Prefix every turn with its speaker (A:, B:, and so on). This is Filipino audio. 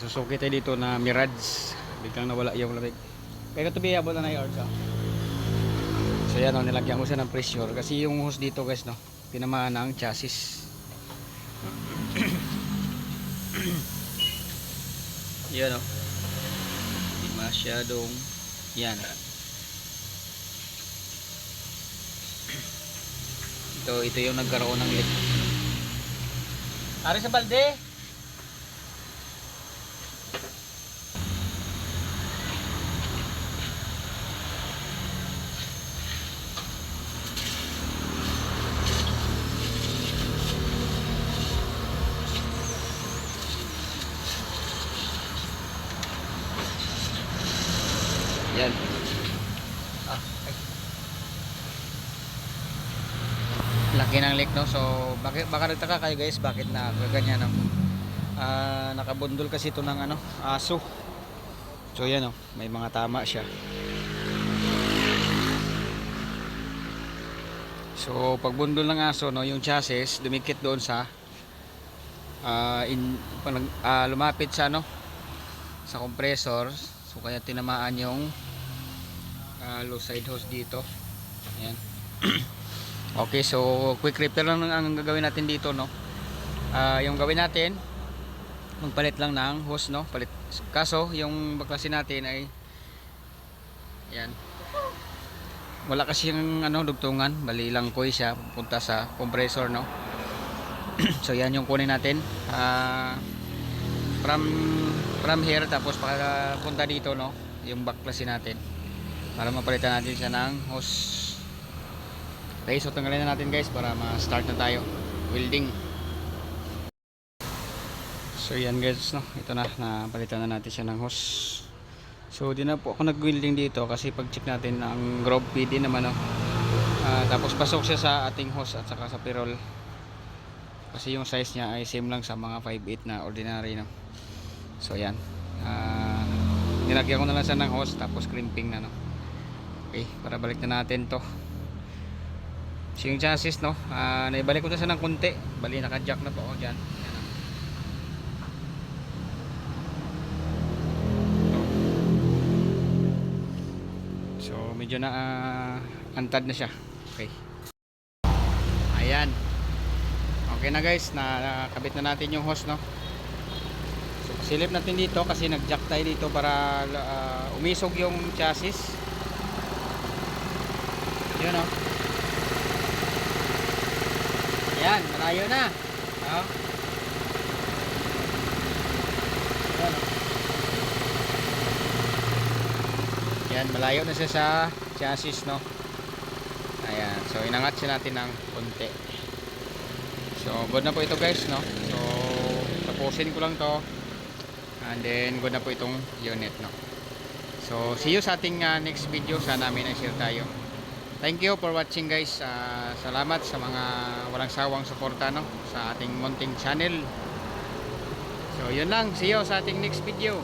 A: Suzuki tayo dito na Mirage. Biglang nawala yung lamig. Kaya ito biyabot na na ka. So yan o, nilagyan ko siya ng pressure. Kasi yung hose dito guys, no, tinamaan na ang chassis. Yan o. Hindi masyadong yan. Ito yung nagkaroon ng leak. Ari sa balde. Yan. Laki ng leak, no. So baka nagtaka kayo guys bakit na ganyan, no. Nakabundol kasi ito ng ano, aso. So yan, no, may mga tama siya. So pagbundol ng aso, no, yung chassis dumikit doon sa lumapit sa ano, sa compressor. So kaya tinamaan yung low side hose dito. Ayan. Okay, so quick repair lang ang gagawin natin dito, no. Yung gawin natin, magpalit lang ng hose, no. Palit. Kaso yung baklasin natin ay yan. Wala kasi yung ano, dugtungan, bali lang koy siya punta sa compressor, no. So yan yung kunin natin. From here tapos punta dito, no, yung baklasin natin para mapalitan natin siya ng hose. Okay, so tanggalin na natin guys para ma-start na tayo welding. So yan guys, no, ito na, napalitan na natin siya ng hose. So di na po ako nag-welding dito kasi pag check natin ang groove PD naman, no. Tapos pasok siya sa ating hose at saka sa pirol. Kasi yung size niya ay same lang sa mga 5.8 na ordinary, no. So yan. Nilagyan ko na lang siya ng hose tapos crimping na, no. Okay, para balik na natin to. So yung chassis, no, naibalik ko na siya ng kunti. Bali naka-jack na po ako dyan. So medyo na antad na siya. Okay. Ayan. Okay na guys, nakabit na natin yung hose, no. So silip natin dito kasi nag-jack tayo dito para umisog yung chassis. Yun, no. Yan, malayo na. Oh. Yan, oh. Yan, malayo na siya sa chassis, no. Ayan, so inangat siya natin ng konti. So good na po ito guys, no. So tapusin ko lang to. And then good na po itong unit, no. So see you sa ating next video. Sana may na-share tayo. Thank you for watching guys. Salamat sa mga walang sawang suporta, no, sa ating munting channel. So yun lang, see you sa ating next video.